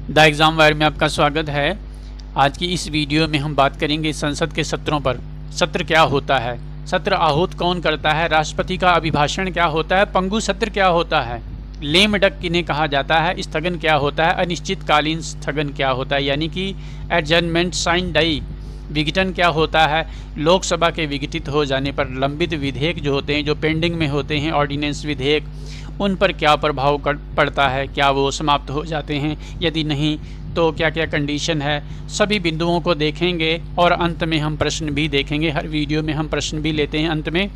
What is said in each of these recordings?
The exam wire में आपका स्वागत है। आज की इस वीडियो में हम बात करेंगे संसद के सत्रों पर। सत्र क्या होता है, सत्र आहूत कौन करता है, राष्ट्रपति का अभिभाषण क्या होता है, पंगु सत्र क्या होता है, लेम डक किन्हें कहा जाता है, स्थगन क्या होता है, अनिश्चितकालीन स्थगन क्या होता है यानी कि एडजर्नमेंट साइन डाई, विघटन क्या होता है, लोकसभा के विघटित हो जाने पर लंबित विधेयक जो होते हैं, जो पेंडिंग में होते हैं ऑर्डिनेंस विधेयक, उन पर क्या प्रभाव पड़ता है, क्या वो समाप्त हो जाते हैं, यदि नहीं तो क्या क्या कंडीशन है, सभी बिंदुओं को देखेंगे और अंत में हम प्रश्न भी देखेंगे। हर वीडियो में हम प्रश्न भी लेते हैं, अंत में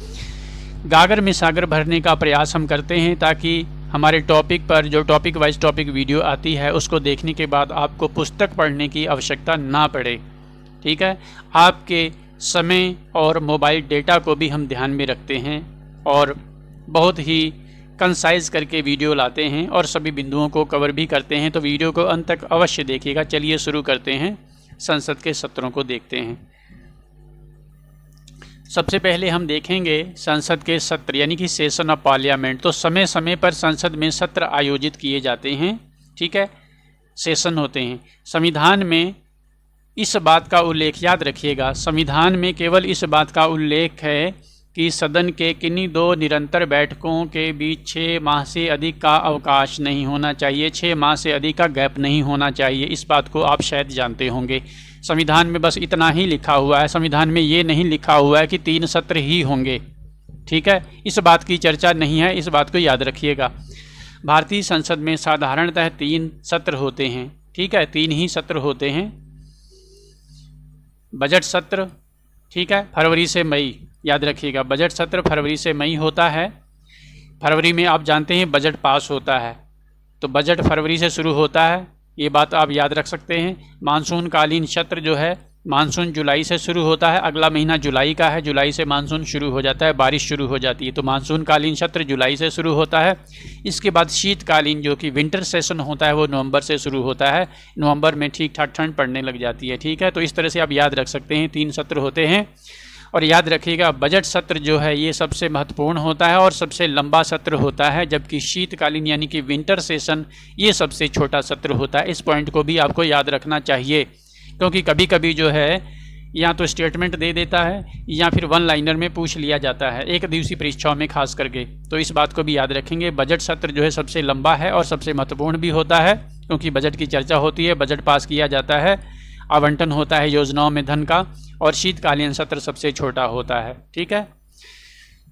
गागर में सागर भरने का प्रयास हम करते हैं ताकि हमारे टॉपिक पर जो टॉपिक वाइज टॉपिक वीडियो आती है उसको देखने के बाद आपको पुस्तक पढ़ने की आवश्यकता ना पड़े। ठीक है, आपके समय और मोबाइल डेटा को भी हम ध्यान में रखते हैं और बहुत ही कंसाइज करके वीडियो लाते हैं और सभी बिंदुओं को कवर भी करते हैं, तो वीडियो को अंत तक अवश्य देखिएगा। चलिए शुरू करते हैं, संसद के सत्रों को देखते हैं। सबसे पहले हम देखेंगे संसद के सत्र यानी कि सेशन ऑफ पार्लियामेंट। तो समय समय पर संसद में सत्र आयोजित किए जाते हैं, ठीक है, सेशन होते हैं। संविधान में इस बात का उल्लेख याद रखिएगा, संविधान में केवल इस बात का उल्लेख है कि सदन के किन्हीं दो निरंतर बैठकों के बीच 6 माह से अधिक का अवकाश नहीं होना चाहिए, 6 माह से अधिक का गैप नहीं होना चाहिए। इस बात को आप शायद जानते होंगे। संविधान में बस इतना ही लिखा हुआ है, संविधान में ये नहीं लिखा हुआ है कि 3 सत्र ही होंगे। ठीक है, इस बात की चर्चा नहीं है, इस बात को याद रखिएगा। भारतीय संसद में साधारणतः 3 सत्र होते हैं, ठीक है, 3 ही सत्र होते हैं। बजट सत्र, ठीक है, फरवरी से मई, याद रखिएगा, बजट सत्र फरवरी से मई होता है। फरवरी में आप जानते हैं बजट पास होता है, तो बजट फरवरी से शुरू होता है, ये बात आप याद रख सकते हैं। मानसून कालीन सत्र जो है, मानसून जुलाई से शुरू होता है, अगला महीना जुलाई का है, जुलाई से मानसून शुरू हो जाता है, बारिश शुरू हो जाती है, तो मानसून कालीन सत्र जुलाई से शुरू होता है। इसके बाद शीतकालीन जो कि विंटर सेशन होता है वो नवंबर से शुरू होता है, नवंबर में ठीक ठाक ठंड पड़ने लग जाती है। ठीक है, तो इस तरह से आप याद रख सकते हैं, 3 सत्र होते हैं। और याद रखिएगा बजट सत्र जो है ये सबसे महत्वपूर्ण होता है और सबसे लंबा सत्र होता है, जबकि शीतकालीन यानी कि विंटर सेशन ये सबसे छोटा सत्र होता है। इस पॉइंट को भी आपको याद रखना चाहिए, क्योंकि कभी कभी जो है या तो स्टेटमेंट दे देता है या फिर वन लाइनर में पूछ लिया जाता है एक दिवसीय परीक्षाओं में खास करके, तो इस बात को भी याद रखेंगे। बजट सत्र जो है सबसे लंबा है और सबसे महत्वपूर्ण भी होता है, क्योंकि बजट की चर्चा होती है, बजट पास किया जाता है, आवंटन होता है योजनाओं में धन का, और शीतकालीन सत्र सबसे छोटा होता है। ठीक है,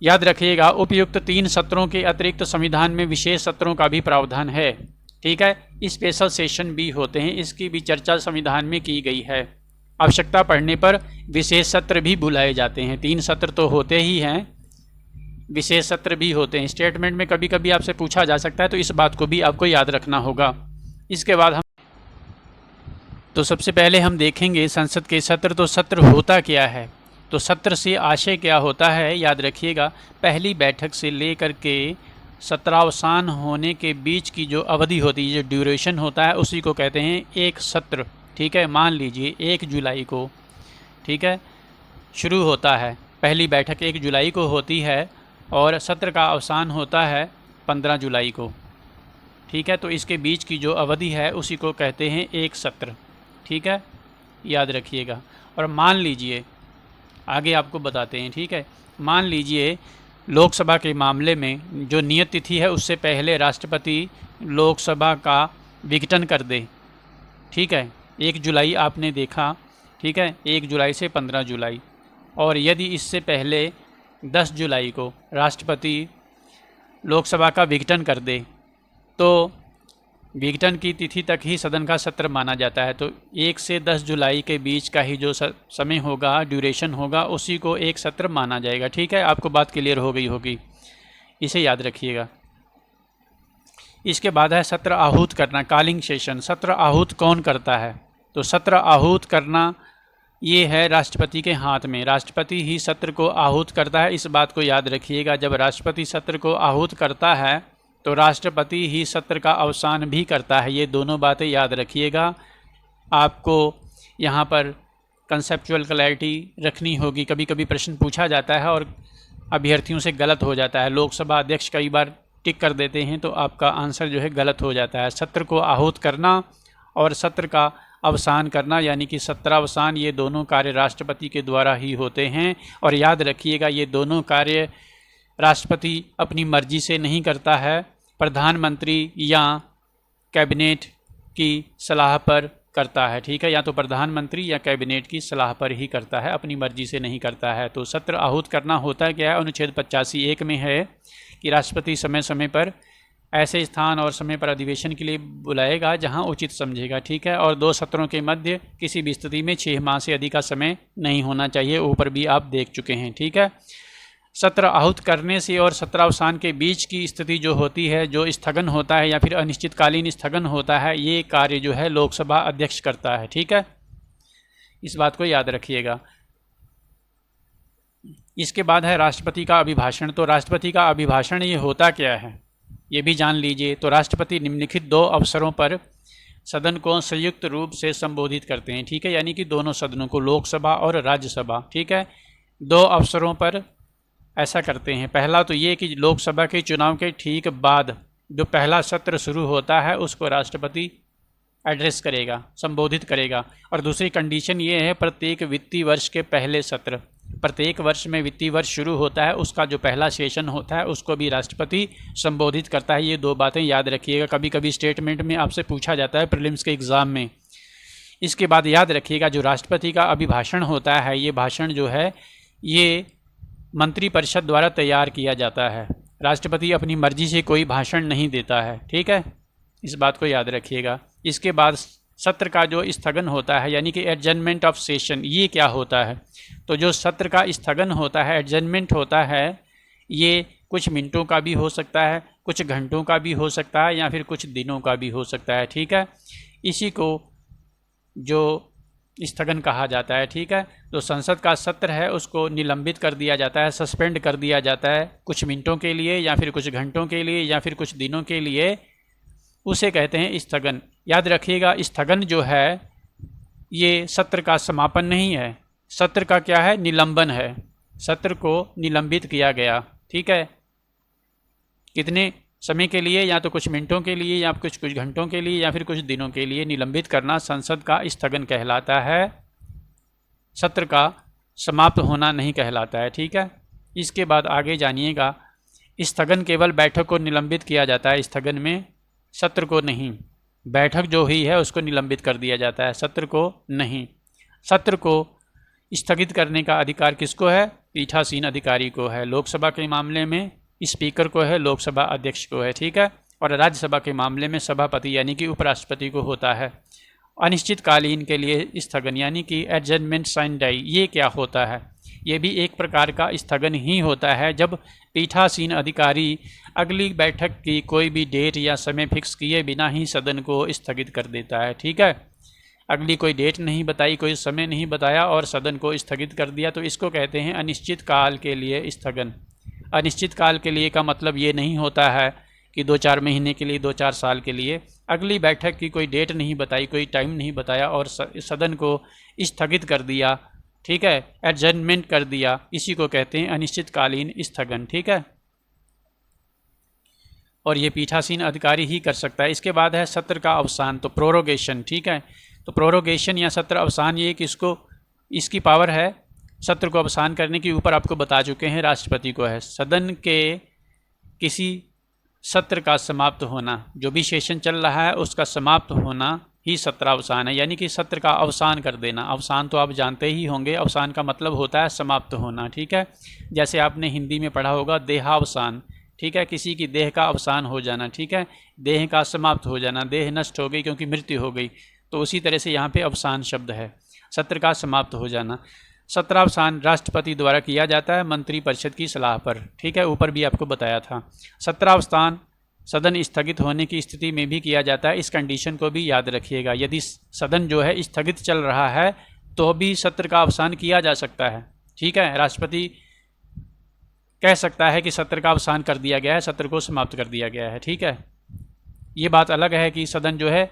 याद रखिएगा उपयुक्त 3 सत्रों के अतिरिक्त संविधान में विशेष सत्रों का भी प्रावधान है। ठीक है, स्पेशल सेशन भी होते हैं, इसकी भी चर्चा संविधान में की गई है। आवश्यकता पड़ने पर विशेष सत्र भी बुलाए जाते हैं। 3 सत्र तो होते ही हैं, विशेष सत्र भी होते हैं। स्टेटमेंट में कभी कभी आपसे पूछा जा सकता है, तो इस बात को भी आपको याद रखना होगा। इसके बाद हम सबसे पहले हम देखेंगे संसद के सत्र। तो सत्र होता क्या है, तो सत्र से आशय क्या होता है, याद रखिएगा पहली बैठक से लेकर के सत्रावसान होने के बीच की जो अवधि होती है, जो ड्यूरेशन होता है, उसी को कहते हैं एक सत्र। ठीक है, मान लीजिए 1 जुलाई को, ठीक है, शुरू होता है, पहली बैठक 1 जुलाई को होती है और सत्र का अवसान होता है 15 जुलाई को। ठीक है, तो इसके बीच की जो अवधि है उसी को कहते हैं एक सत्र। ठीक है, याद रखिएगा। और मान लीजिए आगे आपको बताते हैं, ठीक है, मान लीजिए लोकसभा के मामले में जो नियत तिथि है उससे पहले राष्ट्रपति लोकसभा का विघटन कर दे। ठीक है, 1 जुलाई आपने देखा, ठीक है, 1 जुलाई से 15 जुलाई, और यदि इससे पहले 10 जुलाई को राष्ट्रपति लोकसभा का विघटन कर दे तो विघटन की तिथि तक ही सदन का सत्र माना जाता है। तो 1 से 10 जुलाई के बीच का ही जो समय होगा, ड्यूरेशन होगा, उसी को एक सत्र माना जाएगा। ठीक है, आपको बात क्लियर हो गई होगी, इसे याद रखिएगा। इसके बाद है सत्र आहूत करना, कॉलिंग सेशन। सत्र आहूत कौन करता है, तो सत्र आहूत करना ये है राष्ट्रपति के हाथ में, राष्ट्रपति ही सत्र को आहूत करता है। इस बात को याद रखिएगा, जब राष्ट्रपति सत्र को आहूत करता है तो राष्ट्रपति ही सत्र का अवसान भी करता है। ये दोनों बातें याद रखिएगा, आपको यहाँ पर कंसेप्चुअल क्लैरिटी रखनी होगी। कभी कभी प्रश्न पूछा जाता है और अभ्यर्थियों से गलत हो जाता है, लोकसभा अध्यक्ष कई बार टिक कर देते हैं तो आपका आंसर जो है गलत हो जाता है। सत्र को आहूत करना और सत्र का अवसान करना यानी कि सत्रावसान, ये दोनों कार्य राष्ट्रपति के द्वारा ही होते हैं। और याद रखिएगा ये दोनों कार्य राष्ट्रपति अपनी मर्जी से नहीं करता है, प्रधानमंत्री या कैबिनेट की सलाह पर करता है। ठीक है, या तो प्रधानमंत्री या कैबिनेट की सलाह पर ही करता है, अपनी मर्जी से नहीं करता है। तो सत्र आहूत करना होता क्या है, अनुच्छेद 85(1) में है कि राष्ट्रपति समय समय पर ऐसे स्थान और समय पर अधिवेशन के लिए बुलाएगा जहां उचित समझेगा। ठीक है, और 2 सत्रों के मध्य किसी भी स्थिति में 6 माह से अधिक का समय नहीं होना चाहिए, ऊपर भी आप देख चुके हैं। ठीक है, सत्र आहूत करने से और सत्रावसान के बीच की स्थिति जो होती है, जो स्थगन होता है या फिर अनिश्चितकालीन स्थगन होता है, ये कार्य जो है लोकसभा अध्यक्ष करता है। ठीक है, इस बात को याद रखिएगा। इसके बाद है राष्ट्रपति का अभिभाषण। तो राष्ट्रपति का अभिभाषण ये होता क्या है, ये भी जान लीजिए। तो राष्ट्रपति निम्नलिखित 2 अवसरों पर सदन को संयुक्त रूप से संबोधित करते हैं। ठीक है, यानी कि दोनों सदनों को, लोकसभा और राज्यसभा। ठीक है, 2 अवसरों पर ऐसा करते हैं। पहला तो ये कि लोकसभा के चुनाव के ठीक बाद जो पहला सत्र शुरू होता है उसको राष्ट्रपति एड्रेस करेगा, संबोधित करेगा। और दूसरी कंडीशन ये है, प्रत्येक वित्तीय वर्ष के पहले सत्र, प्रत्येक वर्ष में वित्तीय वर्ष शुरू होता है उसका जो पहला सेशन होता है उसको भी राष्ट्रपति संबोधित करता है। ये 2 बातें याद रखिएगा, कभी कभी स्टेटमेंट में आपसे पूछा जाता है प्रीलिम्स के एग्ज़ाम में। इसके बाद याद रखिएगा जो राष्ट्रपति का अभिभाषण होता है, ये भाषण जो है ये मंत्रिपरिषद द्वारा तैयार किया जाता है। राष्ट्रपति अपनी मर्जी से कोई भाषण नहीं देता है। ठीक है, इस बात को याद रखिएगा। इसके बाद सत्र का जो स्थगन होता है यानी कि एडजर्नमेंट ऑफ सेशन, ये क्या होता है, तो जो सत्र का स्थगन होता है, एडजर्नमेंट होता है, ये कुछ मिनटों का भी हो सकता है, कुछ घंटों का भी हो सकता है या फिर कुछ दिनों का भी हो सकता है। ठीक है, इसी को जो स्थगन कहा जाता है। ठीक है, तो संसद का सत्र है उसको निलंबित कर दिया जाता है, सस्पेंड कर दिया जाता है कुछ मिनटों के लिए या फिर कुछ घंटों के लिए या फिर कुछ दिनों के लिए, उसे कहते हैं स्थगन। याद रखिएगा स्थगन जो है ये सत्र का समापन नहीं है, सत्र का क्या है, निलंबन है। सत्र को निलंबित किया गया। ठीक है, कितने समय के लिए, या तो कुछ मिनटों के लिए या कुछ घंटों के लिए या फिर कुछ दिनों के लिए निलंबित करना संसद का स्थगन कहलाता है, सत्र का समाप्त होना नहीं कहलाता है। ठीक है, इसके बाद आगे जानिएगा, स्थगन केवल बैठक को निलंबित किया जाता है, स्थगन में सत्र को नहीं। बैठक जो हुई है उसको निलंबित कर दिया जाता है, सत्र को नहीं। सत्र को स्थगित करने का अधिकार किसको है, पीठासीन अधिकारी को है। लोकसभा के मामले में स्पीकर को है, लोकसभा अध्यक्ष को है। ठीक है, और राज्यसभा के मामले में सभापति यानी कि उपराष्ट्रपति को होता है। अनिश्चितकालीन के लिए स्थगन यानी कि एडजर्नमेंट साइन डाई, ये क्या होता है, ये भी एक प्रकार का स्थगन ही होता है जब पीठासीन अधिकारी अगली बैठक की कोई भी डेट या समय फिक्स किए बिना ही सदन को स्थगित कर देता है। ठीक है, अगली कोई डेट नहीं बताई, कोई समय नहीं बताया और सदन को स्थगित कर दिया, तो इसको कहते हैं अनिश्चित काल के लिए स्थगन। अनिश्चित काल के लिए का मतलब ये नहीं होता है कि 2-4 महीने के लिए, 2-4 साल के लिए। अगली बैठक की कोई डेट नहीं बताई, कोई टाइम नहीं बताया और सदन को स्थगित कर दिया। ठीक है, एडजर्नमेंट कर दिया, इसी को कहते हैं अनिश्चितकालीन स्थगन। ठीक है, और ये पीठासीन अधिकारी ही कर सकता है। इसके बाद है सत्र का अवसान, तो प्रोरोगेशन। ठीक है, तो प्रोरोगेशन या सत्र अवसान ये किसको, इसकी पावर है सत्र को अवसान करने की, ऊपर आपको बता चुके हैं राष्ट्रपति को है। सदन के किसी सत्र का समाप्त होना, जो भी सेशन चल रहा है उसका समाप्त होना ही सत्रावसान है, यानी कि सत्र का अवसान कर देना। अवसान तो आप जानते ही होंगे, अवसान का मतलब होता है समाप्त होना। ठीक है, जैसे आपने हिंदी में पढ़ा होगा देहावसान। ठीक है, किसी की देह का अवसान हो जाना। ठीक है, देह का समाप्त हो जाना, देह नष्ट हो गई क्योंकि मृत्यु हो गई, तो उसी तरह से यहाँ पे अवसान शब्द है, सत्र का समाप्त हो जाना। सत्रावसान राष्ट्रपति द्वारा किया जाता है मंत्रिपरिषद की सलाह पर। ठीक है, ऊपर भी आपको बताया था। सत्रावसान सदन स्थगित होने की स्थिति में भी किया जाता है, इस कंडीशन को भी याद रखिएगा। यदि सदन जो है स्थगित चल रहा है तो भी सत्र का अवसान किया जा सकता है। ठीक है, राष्ट्रपति कह सकता है कि सत्र का अवसान कर दिया गया है, सत्र को समाप्त कर दिया गया है। ठीक है, ये बात अलग है कि सदन जो है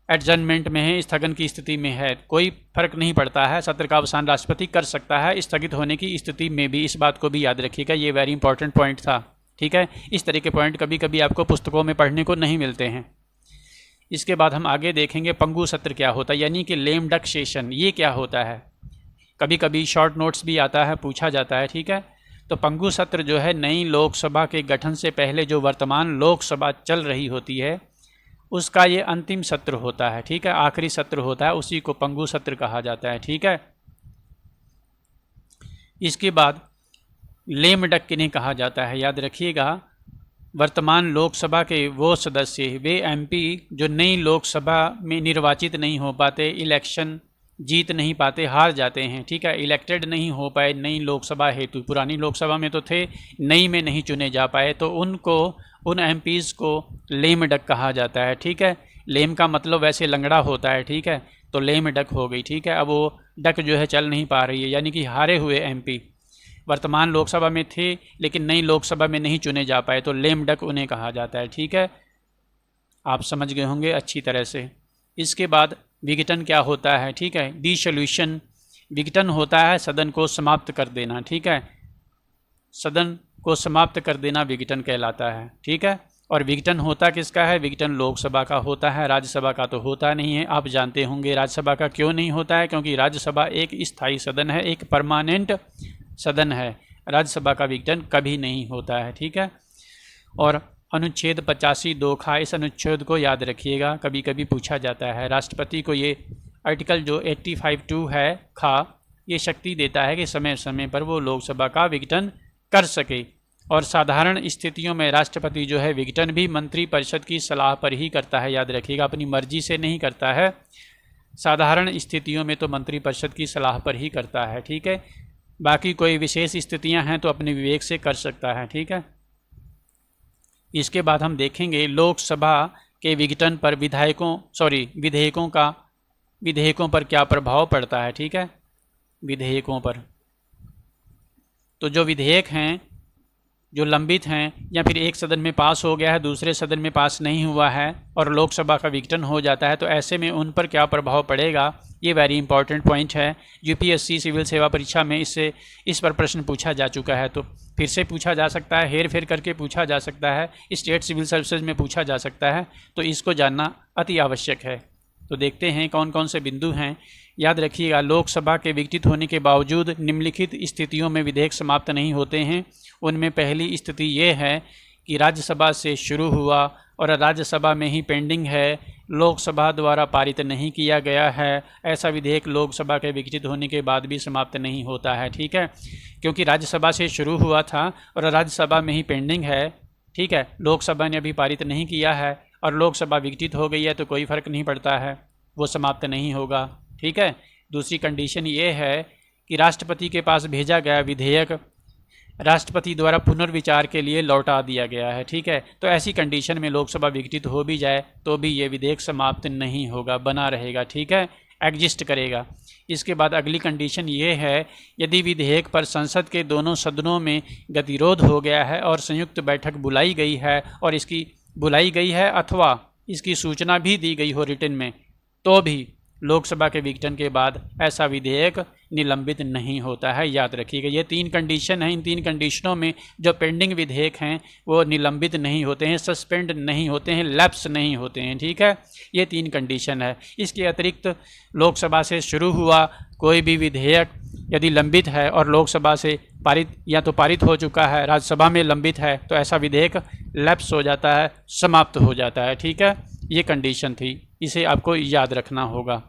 एडजर्नमेंट में है, स्थगन की स्थिति में है, कोई फर्क नहीं पड़ता है, सत्र का अवसान राष्ट्रपति कर सकता है स्थगित होने की स्थिति में भी। इस बात को भी याद रखिएगा, ये वेरी इंपॉर्टेंट पॉइंट था। ठीक है, इस तरह के पॉइंट कभी कभी आपको पुस्तकों में पढ़ने को नहीं मिलते हैं। इसके बाद हम आगे देखेंगे पंगु सत्र क्या होता है, यानी कि लेम डक सेशन, ये क्या होता है। कभी कभी शॉर्ट नोट्स भी आता है, पूछा जाता है, ठीक है। तो पंगु सत्र जो है नई लोकसभा के गठन से पहले जो वर्तमान लोकसभा चल रही होती है उसका ये अंतिम सत्र होता है, ठीक है, आखिरी सत्र होता है, उसी को पंगु सत्र कहा जाता है, ठीक है। इसके बाद लेम डक किन्हें कहा जाता है, याद रखिएगा, वर्तमान लोकसभा के वो सदस्य, वे एमपी जो नई लोकसभा में निर्वाचित नहीं हो पाते, इलेक्शन जीत नहीं पाते, हार जाते हैं, ठीक है, इलेक्टेड नहीं हो पाए नई लोकसभा हेतु, पुरानी लोकसभा में तो थे, नई में नहीं चुने जा पाए, तो उनको, उन एमपीज़ को लेम डक कहा जाता है, ठीक है। लेम का मतलब वैसे लंगड़ा होता है, ठीक है, तो लेम डक हो गई, ठीक है। अब वो डक जो है चल नहीं पा रही है, यानी कि हारे हुए एमपी वर्तमान लोकसभा में थे लेकिन नई लोकसभा में नहीं चुने जा पाए, तो लेम डक उन्हें कहा जाता है, ठीक है। आप समझ गए होंगे अच्छी तरह से। इसके बाद विघटन क्या होता है, ठीक है, डिसोल्यूशन, विघटन होता है सदन को समाप्त कर देना, ठीक है, सदन को समाप्त कर देना विघटन कहलाता है, ठीक है। और विघटन होता किसका है, विघटन लोकसभा का होता है, राज्यसभा का तो होता नहीं है। आप जानते होंगे राज्यसभा का क्यों नहीं होता है, क्योंकि राज्यसभा एक स्थायी सदन है, एक परमानेंट सदन है, राज्यसभा का विघटन कभी नहीं होता है, ठीक है। और अनुच्छेद 85 दो खा, इस अनुच्छेद को याद रखिएगा, कभी कभी पूछा जाता है। राष्ट्रपति को ये आर्टिकल जो 85(2) है खा, ये शक्ति देता है कि समय समय पर वो लोकसभा का विघटन कर सके। और साधारण स्थितियों में राष्ट्रपति जो है विघटन भी मंत्रिपरिषद की सलाह पर ही करता है, याद रखिएगा, अपनी मर्जी से नहीं करता है, साधारण स्थितियों में तो मंत्रिपरिषद की सलाह पर ही करता है, ठीक है। बाकी कोई विशेष स्थितियां हैं तो अपने विवेक से कर सकता है, ठीक है। इसके बाद हम देखेंगे लोकसभा के विघटन पर विधेयकों पर क्या प्रभाव पड़ता है, ठीक है, विधेयकों पर। तो जो विधेयक हैं जो लंबित हैं या फिर एक सदन में पास हो गया है, दूसरे सदन में पास नहीं हुआ है और लोकसभा का विघटन हो जाता है, तो ऐसे में उन पर क्या प्रभाव पड़ेगा, ये वेरी इंपॉर्टेंट पॉइंट है। यूपीएससी सिविल सेवा परीक्षा में इस पर प्रश्न पूछा जा चुका है, तो फिर से पूछा जा सकता है, हेर फेर करके पूछा जा सकता है, स्टेट सिविल सर्विसेज में पूछा जा सकता है, तो इसको जानना अति आवश्यक है। तो देखते हैं कौन कौन से बिंदु हैं। याद रखिएगा, लोकसभा के विघटित होने के बावजूद निम्नलिखित स्थितियों में विधेयक समाप्त नहीं होते हैं। उनमें पहली स्थिति ये है कि राज्यसभा से शुरू हुआ और राज्यसभा में ही पेंडिंग है, लोकसभा द्वारा पारित नहीं किया गया है, ऐसा विधेयक लोकसभा के विघटित होने के बाद भी समाप्त नहीं होता है, ठीक है, क्योंकि राज्यसभा से शुरू हुआ था और राज्यसभा में ही पेंडिंग है, ठीक है, लोकसभा ने अभी पारित नहीं किया है और लोकसभा विघटित हो गई है, तो कोई फ़र्क नहीं पड़ता है, वो समाप्त नहीं होगा, ठीक है। दूसरी कंडीशन ये है कि राष्ट्रपति के पास भेजा गया विधेयक राष्ट्रपति द्वारा पुनर्विचार के लिए लौटा दिया गया है, ठीक है, तो ऐसी कंडीशन में लोकसभा विघटित हो भी जाए तो भी ये विधेयक समाप्त नहीं होगा, बना रहेगा, ठीक है, एग्जिस्ट करेगा। इसके बाद अगली कंडीशन ये है, यदि विधेयक पर संसद के दोनों सदनों में गतिरोध हो गया है और संयुक्त बैठक बुलाई गई है अथवा इसकी सूचना भी दी गई हो रिटन में, तो भी लोकसभा के विघटन के बाद ऐसा विधेयक निलंबित नहीं होता है, याद रखिएगा। ये 3 कंडीशन हैं, इन 3 कंडीशनों में जो पेंडिंग विधेयक हैं वो निलंबित नहीं होते हैं, सस्पेंड नहीं होते हैं, लैप्स नहीं होते हैं, ठीक है, ये 3 कंडीशन है। इसके अतिरिक्त लोकसभा से शुरू हुआ कोई भी विधेयक यदि लंबित है और लोकसभा से पारित हो चुका है, राज्यसभा में लंबित है, तो ऐसा विधेयक लैप्स हो जाता है, समाप्त हो जाता है, ठीक है, ये कंडीशन थी, इसे आपको याद रखना होगा,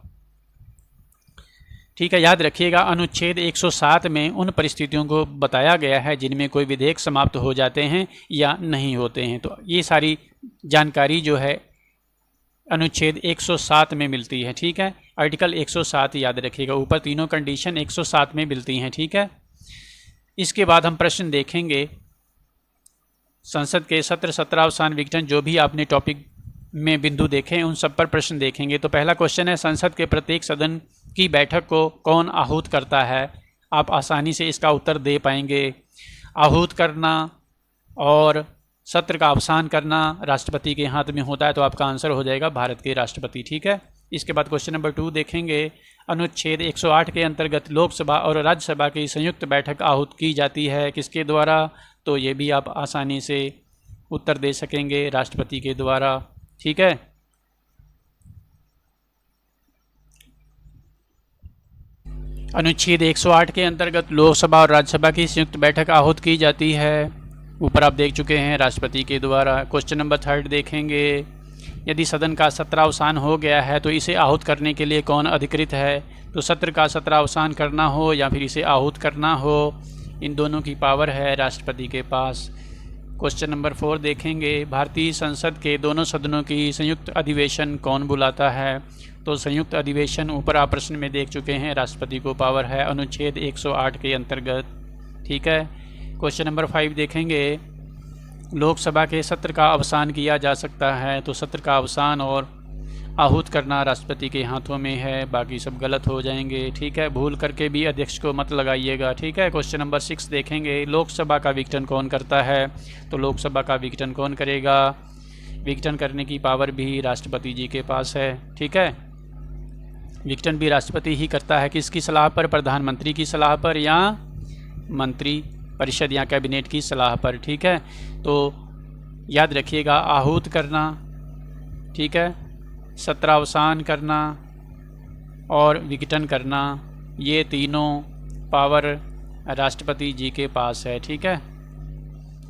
ठीक है। याद रखिएगा, अनुच्छेद 107 में उन परिस्थितियों को बताया गया है जिनमें कोई विधेयक समाप्त हो जाते हैं या नहीं होते हैं, तो ये सारी जानकारी जो है अनुच्छेद 107 में मिलती है, ठीक है, आर्टिकल 107 याद रखिएगा, ऊपर तीनों कंडीशन 107 में मिलती हैं, ठीक है। इसके बाद हम प्रश्न देखेंगे, संसद के सत्र, सत्रावसान, विघटन, जो भी आपने टॉपिक में बिंदु देखें उन सब पर प्रश्न देखेंगे। तो पहला क्वेश्चन है, संसद के प्रत्येक सदन की बैठक को कौन आहूत करता है? आप आसानी से इसका उत्तर दे पाएंगे। आहूत करना और सत्र का अवसान करना राष्ट्रपति के हाथ में होता है, तो आपका आंसर हो जाएगा भारत के राष्ट्रपति, ठीक है। इसके बाद क्वेश्चन नंबर 2 देखेंगे, अनुच्छेद 108 के अंतर्गत लोकसभा और राज्यसभा की संयुक्त बैठक आहूत की जाती है, किसके द्वारा? तो ये भी आप आसानी से उत्तर दे सकेंगे, राष्ट्रपति के द्वारा, ठीक है। अनुच्छेद 108 के अंतर्गत लोकसभा और राज्यसभा की संयुक्त बैठक आहूत की जाती है। ऊपर आप देख चुके हैं राष्ट्रपति के द्वारा। क्वेश्चन नंबर 3 देखेंगे, यदि सदन का सत्रावसान हो गया है तो इसे आहूत करने के लिए कौन अधिकृत है? तो सत्र का सत्रावसान करना हो या फिर इसे आहूत करना हो, इन दोनों की पावर है राष्ट्रपति के पास। क्वेश्चन नंबर 4 देखेंगे, भारतीय संसद के दोनों सदनों की संयुक्त अधिवेशन कौन बुलाता है? तो संयुक्त अधिवेशन ऊपर आप प्रश्न में देख चुके हैं, राष्ट्रपति को पावर है अनुच्छेद 108 के अंतर्गत। ठीक है। क्वेश्चन नंबर 5 देखेंगे, लोकसभा के सत्र का अवसान किया जा सकता है? तो सत्र का अवसान और आहूत करना राष्ट्रपति के हाथों में है, बाकी सब गलत हो जाएंगे। ठीक है, भूल करके भी अध्यक्ष को मत लगाइएगा। ठीक है। क्वेश्चन नंबर 6 देखेंगे, लोकसभा का विघटन कौन करता है? तो लोकसभा का विघटन कौन करेगा? विघटन करने की पावर भी राष्ट्रपति जी के पास है। ठीक है, विघटन भी राष्ट्रपति ही करता है। किसकी सलाह पर? प्रधानमंत्री की सलाह पर या मंत्री परिषद या कैबिनेट की सलाह पर। ठीक है, तो याद रखिएगा, आहूत करना, ठीक है, सत्रावसान करना और विघटन करना, ये तीनों पावर राष्ट्रपति जी के पास है। ठीक है,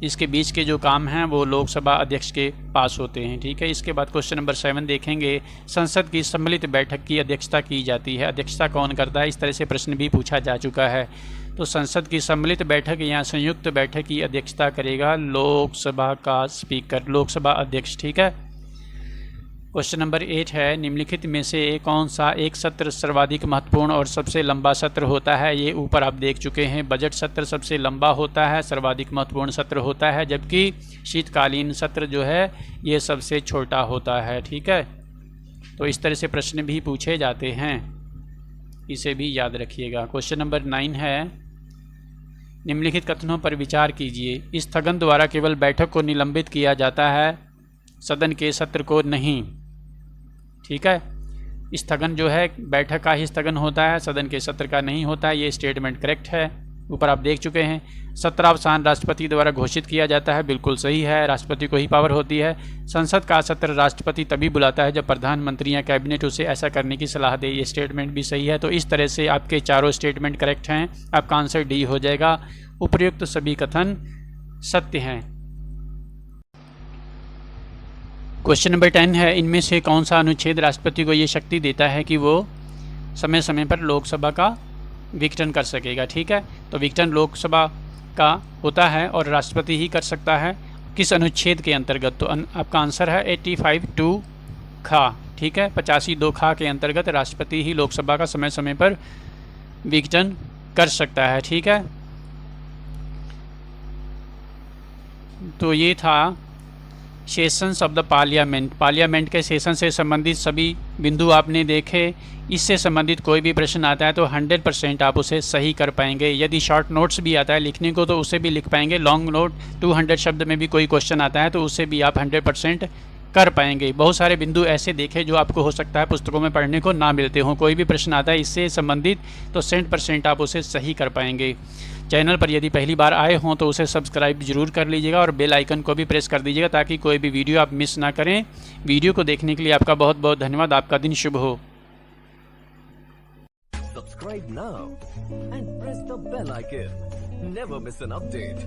इसके बीच के जो काम हैं वो लोकसभा अध्यक्ष के पास होते हैं। ठीक है। इसके बाद क्वेश्चन नंबर 7 देखेंगे, संसद की सम्मिलित बैठक की अध्यक्षता की जाती है। अध्यक्षता कौन करता है? इस तरह से प्रश्न भी पूछा जा चुका है। तो संसद की सम्मिलित बैठक या संयुक्त बैठक की अध्यक्षता करेगा लोकसभा का स्पीकर, लोकसभा अध्यक्ष। ठीक है। क्वेश्चन नंबर 8 है, निम्नलिखित में से कौन सा एक सत्र सर्वाधिक महत्वपूर्ण और सबसे लंबा सत्र होता है? ये ऊपर आप देख चुके हैं, बजट सत्र सबसे लंबा होता है, सर्वाधिक महत्वपूर्ण सत्र होता है, जबकि शीतकालीन सत्र जो है ये सबसे छोटा होता है। ठीक है, तो इस तरह से प्रश्न भी पूछे जाते हैं, इसे भी याद रखिएगा। क्वेश्चन नंबर 9 है, निम्नलिखित कथनों पर विचार कीजिए। स्थगन द्वारा केवल बैठक को निलंबित किया जाता है, सदन के सत्र को नहीं। ठीक है, स्थगन जो है बैठक का ही स्थगन होता है, सदन के सत्र का नहीं होता है। ये स्टेटमेंट करेक्ट है, ऊपर आप देख चुके हैं। सत्रावसान राष्ट्रपति द्वारा घोषित किया जाता है, बिल्कुल सही है, राष्ट्रपति को ही पावर होती है। संसद का सत्र राष्ट्रपति तभी बुलाता है जब प्रधानमंत्री या कैबिनेट उसे ऐसा करने की सलाह दे, ये स्टेटमेंट भी सही है। तो इस तरह से आपके चारों स्टेटमेंट करेक्ट हैं, आपका आंसर डी हो जाएगा। उपर्युक्त सभी कथन सत्य हैं। क्वेश्चन नंबर 10 है, इनमें से कौन सा अनुच्छेद राष्ट्रपति को ये शक्ति देता है कि वो समय समय पर लोकसभा का विघटन कर सकेगा? ठीक है, तो विघटन लोकसभा का होता है और राष्ट्रपति ही कर सकता है। किस अनुच्छेद के अंतर्गत? तो आपका आंसर है 85(2) खा। ठीक है, 85(2) खा के अंतर्गत राष्ट्रपति ही लोकसभा का समय समय पर विघटन कर सकता है। ठीक है, तो ये था sessions of the parliament. Parliament के सेशन से संबंधित सभी बिंदु आपने देखे। इससे संबंधित कोई भी प्रश्न आता है तो 100% आप उसे सही कर पाएंगे। यदि शॉर्ट नोट्स भी आता है लिखने को तो उसे भी लिख पाएंगे। लॉन्ग नोट 200 शब्द में भी कोई क्वेश्चन आता है तो उसे भी आप 100% कर पाएंगे। बहुत सारे बिंदु ऐसे देखे जो आपको हो सकता है पुस्तकों में पढ़ने को ना मिलते हों। कोई भी प्रश्न आता है इससे संबंधित तो 100% आप उसे सही कर पाएंगे। चैनल पर यदि पहली बार आए हों तो उसे सब्सक्राइब जरूर कर लीजिएगा और बेल आइकन को भी प्रेस कर दीजिएगा ताकि कोई भी वीडियो आप मिस ना करें। वीडियो को देखने के लिए आपका बहुत बहुत धन्यवाद। आपका दिन शुभ हो। Subscribe now and press the bell icon. Never miss an update.